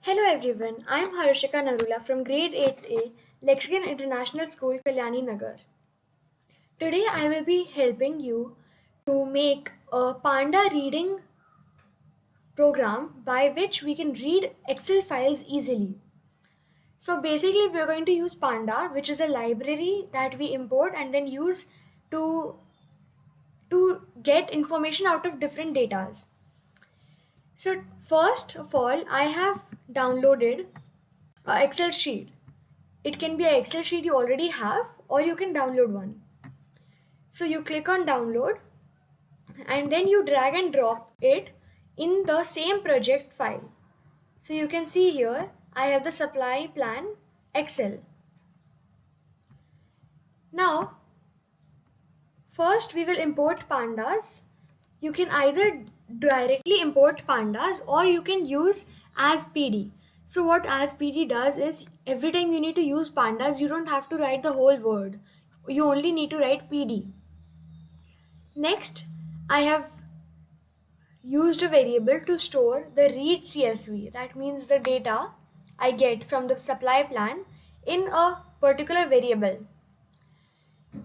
Hello everyone, I am Harshika Narula from Grade 8A, Lexicon International School, Kalyani Nagar. Today I will be helping you to make a panda reading program by which we can read Excel files easily. So basically we are going to use Panda, which is a library that we import and then use to get information out of different datas. So first of all, I have downloaded a Excel sheet. It can be an Excel sheet you already have or you can download one. So you click on download and then you drag and drop it in the same project file. So you can see here I have the supply plan Excel. Now first we will import pandas. You can either directly import pandas or you can use as PD. So what as PD does is every time you need to use pandas, you don't have to write the whole word. You only need to write PD. Next, I have used a variable to store the read CSV. That means the data I get from the supply plan in a particular variable.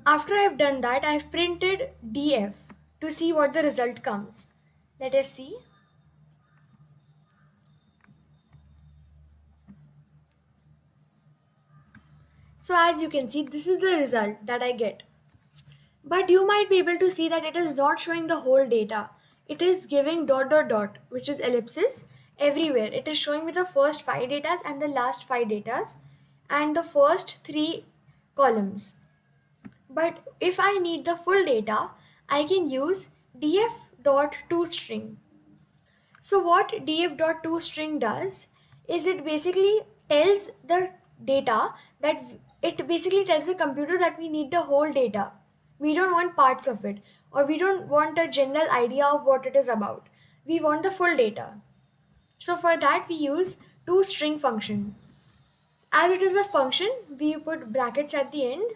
After I have done that, I have printed df to see what the result comes. Let us see. So as you can see, this is the result that I get. But you might be able to see that it is not showing the whole data. It is giving dot dot dot, which is ellipsis, everywhere. It is showing me the first 5 datas and the last 5 datas and the first 3 columns. But if I need the full data, I can use df.toString. So what df.toString does is it basically tells the data that it basically tells the computer that we need the whole data. We don't want parts of it or we don't want a general idea of what it is about. We want the full data. So for that we use toString function. As it is a function, we put brackets at the end.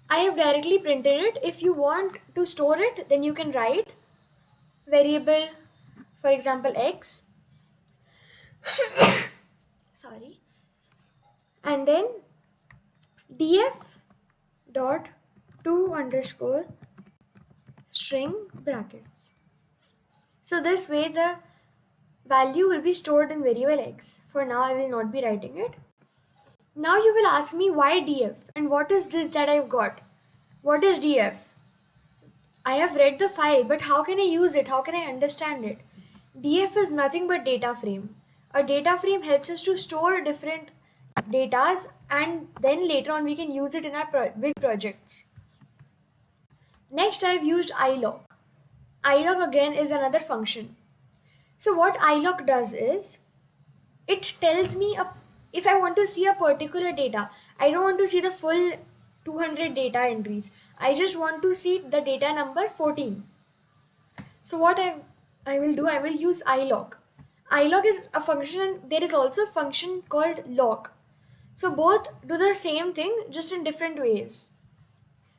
I have directly printed it. If you want to store it, then you can write variable, for example, x, sorry, and then df dot to underscore string brackets. So this way the value will be stored in variable x. For now I will not be writing it. Now you will ask me why df and what is this that I've got? What is df? I have read the file, but how can I use it? How can I understand it? DF is nothing but data frame. A data frame helps us to store different datas and then later on we can use it in our big projects. Next I have used iloc. Iloc again is another function. So what iloc does is it tells me if I want to see a particular data, I don't want to see the full 200 data entries. I just want to see the data number 14. So what I will do, I will use iloc. Iloc is a function and there is also a function called loc. So both do the same thing just in different ways.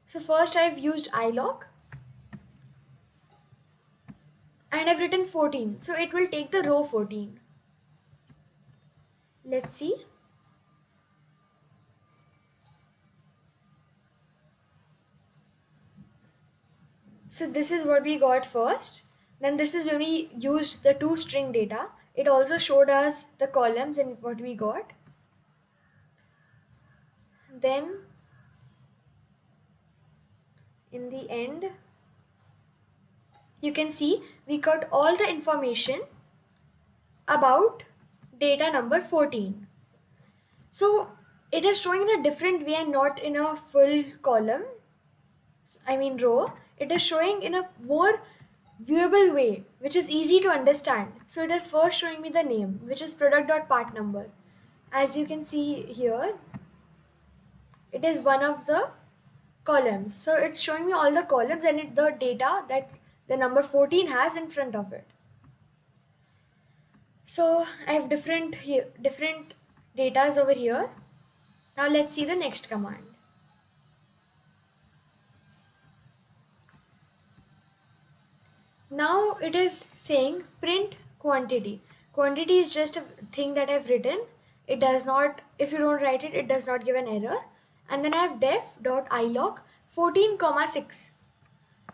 So first I've used iloc and I've written 14. So it will take the row 14. Let's see. So this is what we got first. Then this is when we used the toString data. It also showed us the columns and what we got. Then in the end, you can see we got all the information about data number 14. So it is showing in a different way and not in a full column, I mean row. It is showing in a more viewable way, which is easy to understand. So it is first showing me the name, which is product.part number. As you can see here, it is one of the columns. So it's showing me all the columns and the data that the number 14 has in front of it. So I have different datas over here. Now let's see the next command. Now it is saying print quantity. Quantity is just a thing that I've written. It does not, if you don't write it, it does not give an error. And then I have def.iloc 14, 6.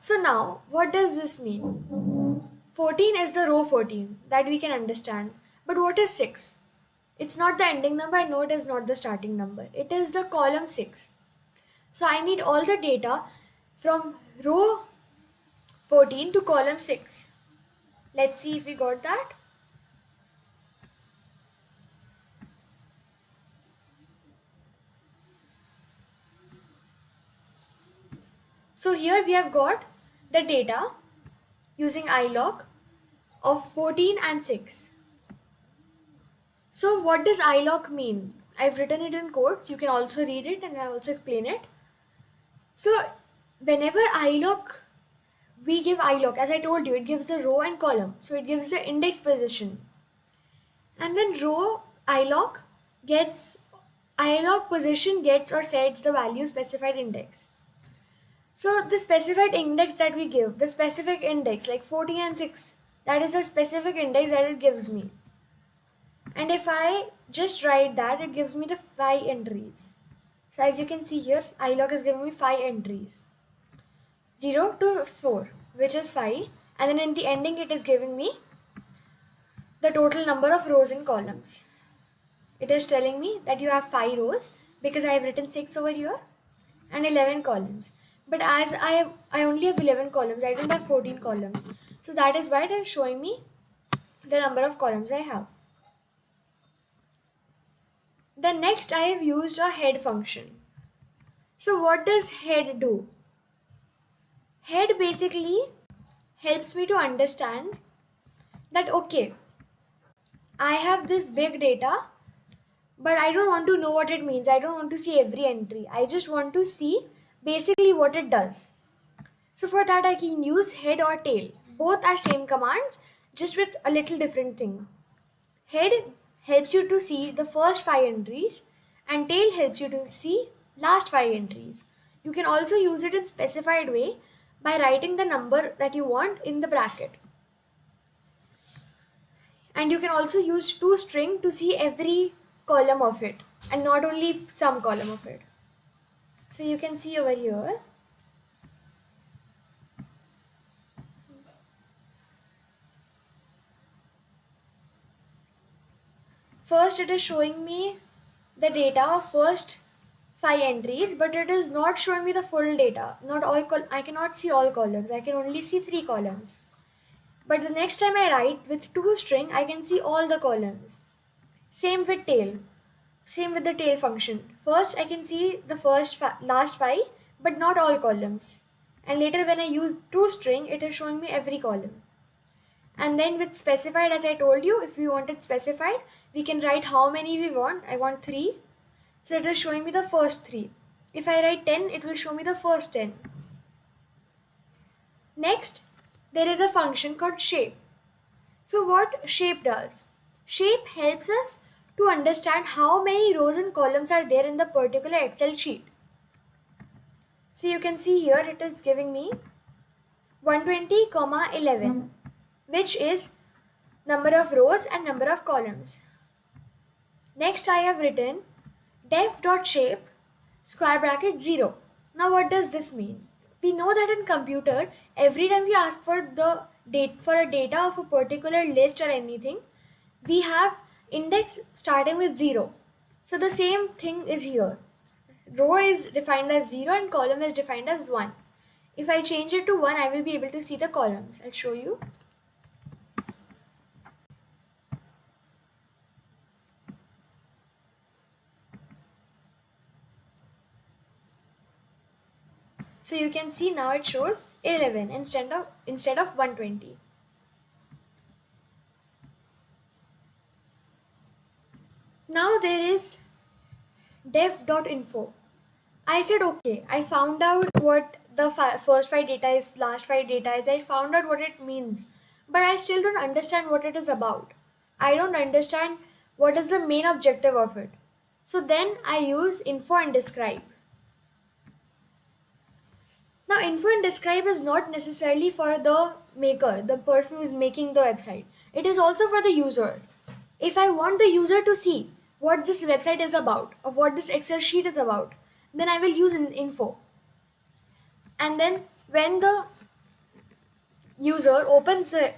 So now, what does this mean? 14 is the row 14, that we can understand. But what is 6? It's not the ending number, I know it is not the starting number. It is the column 6. So I need all the data from row 14 to column 6. Let's see if we got that. So here we have got the data using iloc of 14 and 6. So what does iloc mean? I've written it in quotes. You can also read it and I'll also explain it. So whenever iloc, we give iloc, as I told you, it gives the row and column. So it gives the index position. And then row iloc position gets or sets the value specified index. So the specified index that we give, the specific index like 14 and 6, that is a specific index that it gives me. And if I just write that, it gives me the 5 entries. So as you can see here, iloc is giving me 5 entries. 0 to 4, which is 5. And then in the ending, it is giving me the total number of rows and columns. It is telling me that you have 5 rows because I have written 6 over here and 11 columns. But as I only have 11 columns, I don't have 14 columns. So that is why it is showing me the number of columns I have. Then next I have used a head function. So what does head do? Head basically helps me to understand that okay, I have this big data, but I don't want to know what it means. I don't want to see every entry. I just want to see basically what it does. So for that I can use head or tail. Both are same commands, just with a little different thing. Head helps you to see the first 5 entries and tail helps you to see last 5 entries. You can also use it in specified way by writing the number that you want in the bracket. And you can also use toString to see every column of it and not only some column of it. So you can see over here. First it is showing me the data of first 5 entries, but it is not showing me the full data. Not all I cannot see all columns. I can only see 3 columns. But the next time I write with toString, I can see all the columns. Same with tail. Same with the tail function. First I can see the last 5, but not all columns. And later when I use toString, it is showing me every column. And then with specified, as I told you, if we want it specified, we can write how many we want. I want 3. So it is showing me the first 3. If I write 10, it will show me the first 10. Next, there is a function called shape. So what shape does? Shape helps us to understand how many rows and columns are there in the particular Excel sheet. So you can see here it is giving me 120, 11, which is number of rows and number of columns. Next I have written def.shape square bracket 0. Now what does this mean? We know that in computer, every time we ask for the data of a particular list or anything, we have index starting with 0. So the same thing is here. Row is defined as 0 and column is defined as 1. If I change it to 1, I will be able to see the columns. I'll show you. So you can see now it shows 11 instead of 120. Now there is def.info. I said okay, I found out what the first 5 data is, last 5 data is. I found out what it means, but I still don't understand what it is about. I don't understand what is the main objective of it. So then I use info and describe. Now info and describe is not necessarily for the maker, the person who is making the website. It is also for the user. If I want the user to see what this website is about or what this Excel sheet is about, then I will use info. And then when the user opens the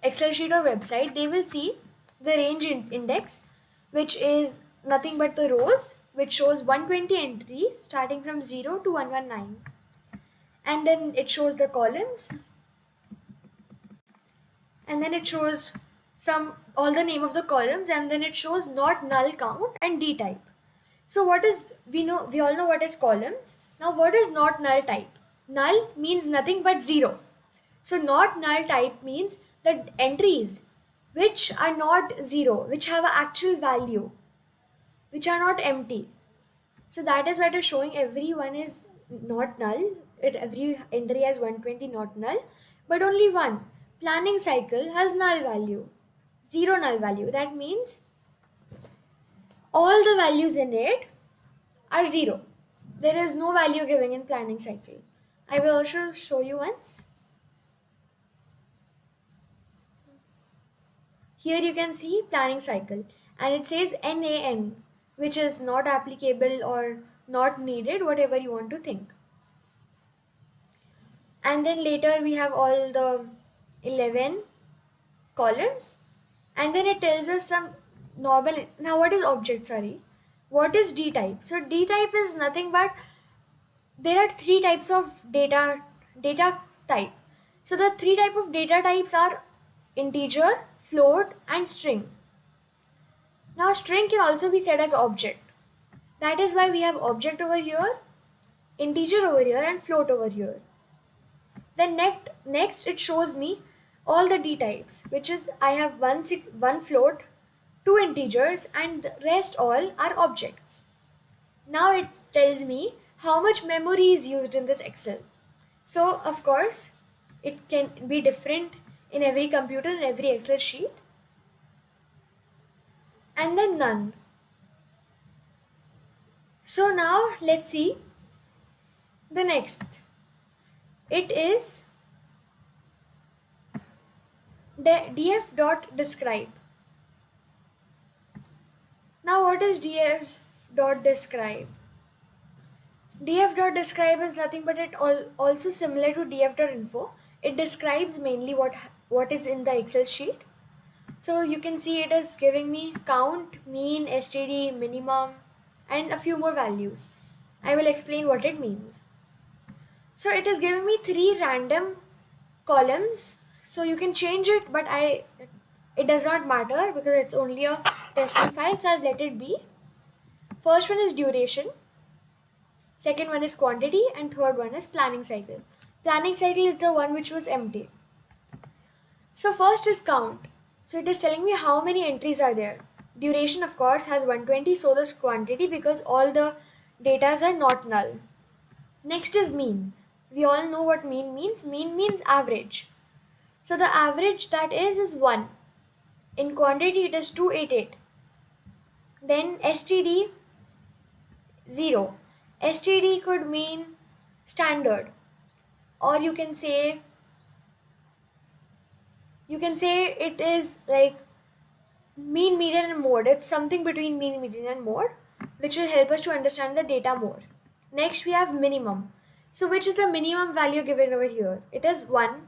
Excel sheet or website, they will see the range index, which is nothing but the rows, which shows 120 entries starting from 0 to 119. And then it shows the columns, and then it shows all the name of the columns, and then it shows not null count and D type. So we all know what is columns. Now what is not null type? Null means nothing but 0. So not null type means the entries which are not 0, which have an actual value, which are not empty. So that is why it is showing everyone is not null. Every entry has 120 not null, but only one planning cycle has null value, 0 null value. That means all the values in it are 0. There is no value given in planning cycle. I will also show you once. Here you can see planning cycle and it says NaN, which is not applicable or not needed, whatever you want to think. And then later we have all the 11 columns, and then it tells us some normal. Now what is object? Sorry, what is D type? So D type is nothing but there are three types of data type. So the three type of data types are integer, float, and string. Now string can also be said as object. That is why we have object over here, integer over here, and float over here. Then next it shows me all the D types, which is I have one float, two integers, and the rest all are objects. Now it tells me how much memory is used in this Excel. So of course it can be different in every computer and every Excel sheet. And then none. So now let's see the next. It is df.describe. Now what is df.describe? df.describe is nothing but it also similar to df.info. It describes mainly what is in the Excel sheet. So you can see it is giving me count, mean, STD, minimum, and a few more values. I will explain what it means. So it is giving me 3 random columns. So you can change it, but it does not matter because it's only a testing file, so I've let it be. First one is duration, second one is quantity, and third one is planning cycle. Planning cycle is the one which was empty. So first is count. So it is telling me how many entries are there. Duration of course has 120, so does quantity because all the datas are not null. Next is mean. We all know what mean means. Mean means average. So the average that is 1. In quantity it is 288. Then STD 0. STD could mean standard, or you can say it is like mean, median, and mode. It's something between mean, median, and mode, which will help us to understand the data more. Next we have minimum. So which is the minimum value given over here? It is 1,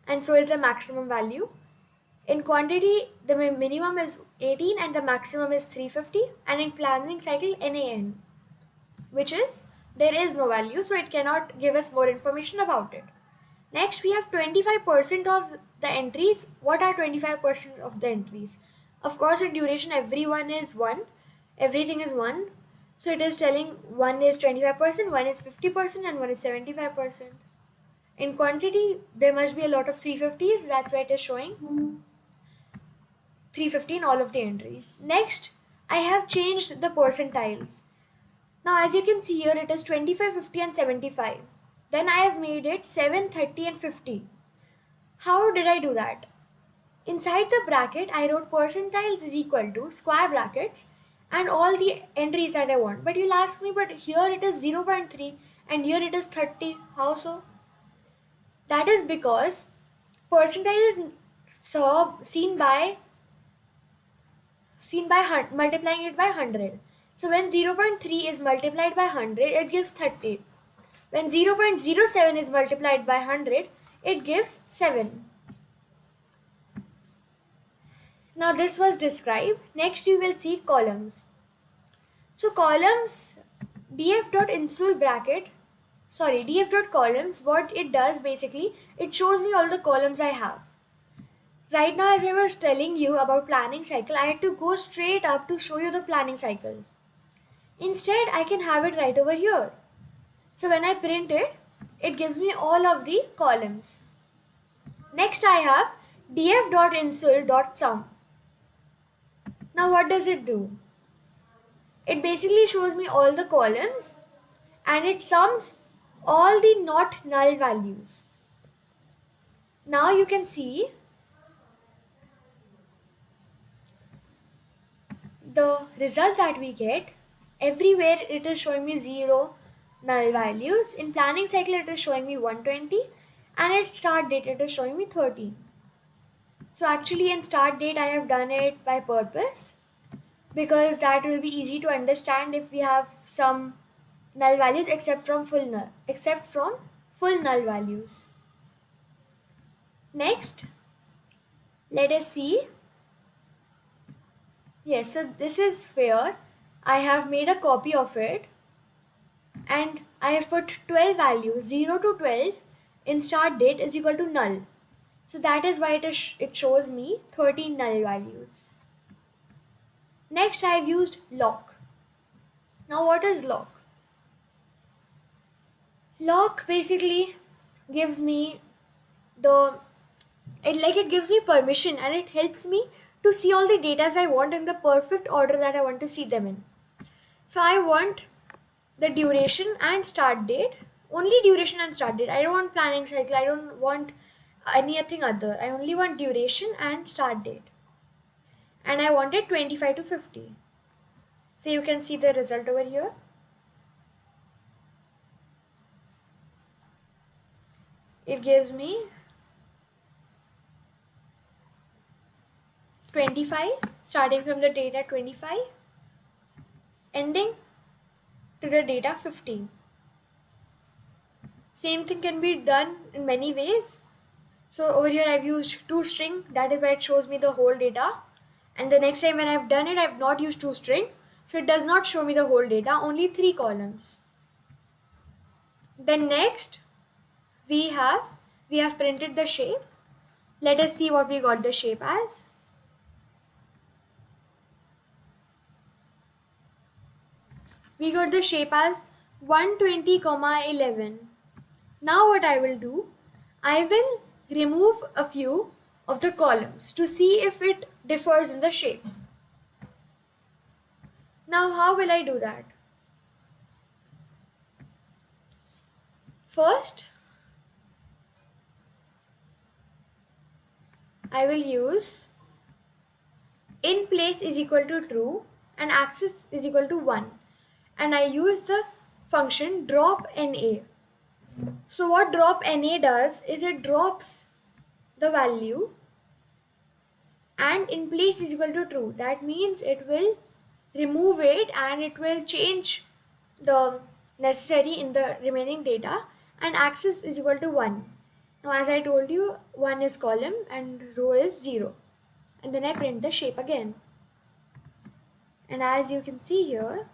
and so is the maximum value. In quantity, the minimum is 18 and the maximum is 350, and in planning cycle NaN, which is there is no value, so it cannot give us more information about it. Next we have 25% of the entries. What are 25% of the entries? Of course in duration everyone is 1, everything is 1, so it is telling 1 is 25%, 1 is 50%, and 1 is 75%. In quantity there must be a lot of 350s, that's why it is showing 350 in all of the entries. Next I have changed the percentiles. Now as you can see here it is 25, 50, and 75. Then I have made it 7, 30, and 50. How did I do that? Inside the bracket I wrote percentiles is equal to square brackets and all the entries that I want. But you'll ask me, but here it is 0.3 and here it is 30. How so? That is because percentile is seen by seen by multiplying it by 100. So when 0.3 is multiplied by 100, it gives 30. When 0.07 is multiplied by 100, it gives 7. Now this was described. Next you will see columns. So columns, df.insul bracket, df.columns, what it does basically, it shows me all the columns I have. Right now, as I was telling you about planning cycle, I had to go straight up to show you the planning cycles. Instead, I can have it right over here. So when I print it, it gives me all of the columns. Next I have df.insul.sum. Now what does it do? It basically shows me all the columns and it sums all the not null values. Now you can see the result that we get. Everywhere it is showing me 0 null values. In planning cycle it is showing me 120 and at start date it is showing me 13. So actually in start date I have done it by purpose because that will be easy to understand if we have some null values except from full null values. Next, let us see. Yes, so this is where I have made a copy of it and I have put 12 values, 0 to 12 in start date is equal to null. So that is why it shows me 13 null values. Next I have used lock. Now what is lock? Lock basically gives me it gives me permission and it helps me to see all the data I want in the perfect order that I want to see them in. So I want the duration and start date, only duration and start date. I don't want planning cycle, I don't want anything other. I only want duration and start date. And I want it 25 to 50. So you can see the result over here. It gives me 25, starting from the data 25, ending to the data 15. Same thing can be done in many ways. So over here I've used toString, that is why it shows me the whole data. And the next time when I've done it, I've not used toString, so it does not show me the whole data, only 3 columns. Then next we have printed the shape. Let us see what we got the shape as. We got the shape as 120,11. Now what I will do, I will remove a few of the columns to see if it differs in the shape. Now how will I do that? First, I will use in place is equal to true and axis is equal to 1, and I use the function drop NA. So what drop NA does is it drops the value and in place is equal to true. That means it will remove it and it will change the necessary in the remaining data, and axis is equal to 1. Now as I told you, 1 is column and row is 0. And then I print the shape again. And as you can see here,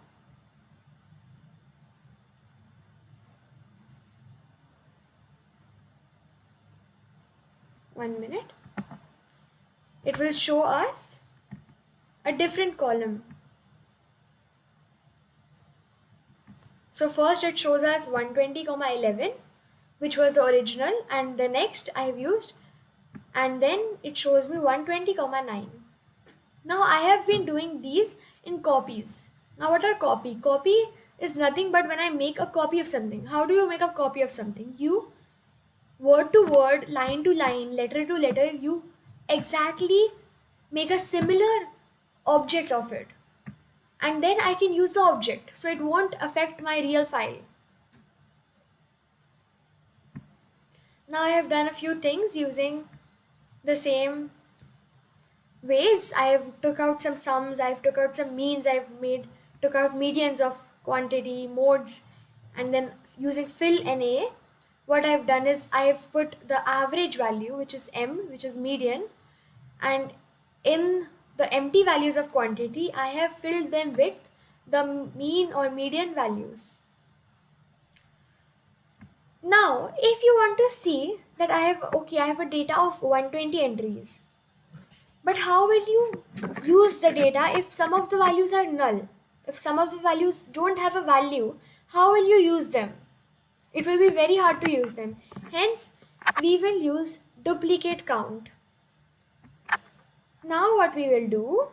one minute, it will show us a different column. So first it shows us 120,11, which was the original, and the next I have used, and then it shows me 120,9. Now I have been doing these in copies. Now what are copy? Copy is nothing but when I make a copy of something. How do you make a copy of something? You, word to word, line to line, letter to letter, you exactly make a similar object of it. And then I can use the object, so it won't affect my real file. Now I have done a few things using the same ways. I've took out some sums, I've took out some means, took out medians of quantity, modes, and then using fill NA, what I've done is I've put the average value, which is M, which is median, and in the empty values of quantity, I have filled them with the mean or median values. Now, if you want to see that I have a data of 120 entries. But how will you use the data if some of the values are null? If some of the values don't have a value, how will you use them? It will be very hard to use them. Hence, we will use duplicate count. Now what we will do,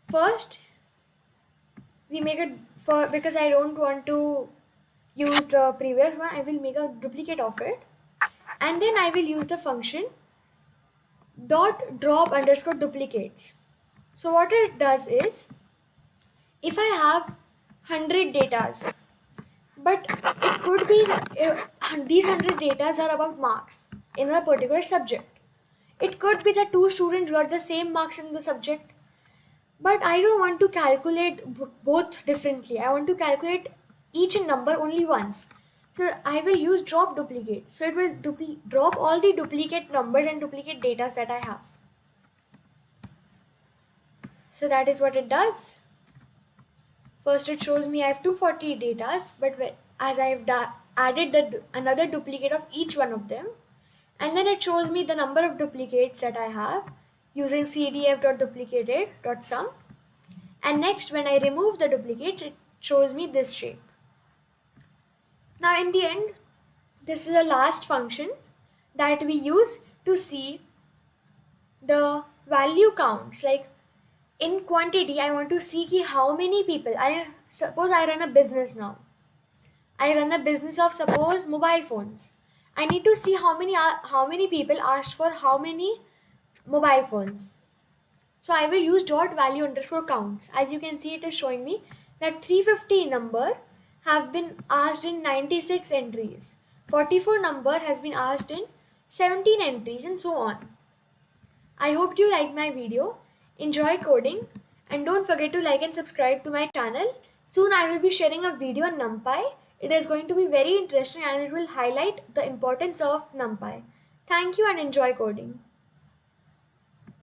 first we make it because I don't want to use the previous one, I will make a duplicate of it, and then I will use the function dot drop underscore duplicates. So what it does is, if I have 100 datas, but it could be these 100 datas are about marks in a particular subject. It could be that two students got the same marks in the subject, but I don't want to calculate both differently. I want to calculate each number only once. So I will use drop duplicates. So it will drop all the duplicate numbers and duplicate datas that I have. So that is what it does. First it shows me I have 240 datas, but as I have added another duplicate of each one of them, and then it shows me the number of duplicates that I have using cdf.duplicated.sum. And next, when I remove the duplicates, it shows me this shape. Now in the end, this is the last function that we use to see the value counts. Like in quantity, I want to see how many people. Suppose I run a business now. I run a business of, suppose, mobile phones. I need to see how many people asked for how many mobile phones. So I will use dot value underscore counts. As you can see, it is showing me that 350 number have been asked in 96 entries. 44 number has been asked in 17 entries, and so on. I hope you liked my video. Enjoy coding, and don't forget to like and subscribe to my channel. Soon I will be sharing a video on NumPy. It is going to be very interesting and it will highlight the importance of NumPy. Thank you and enjoy coding.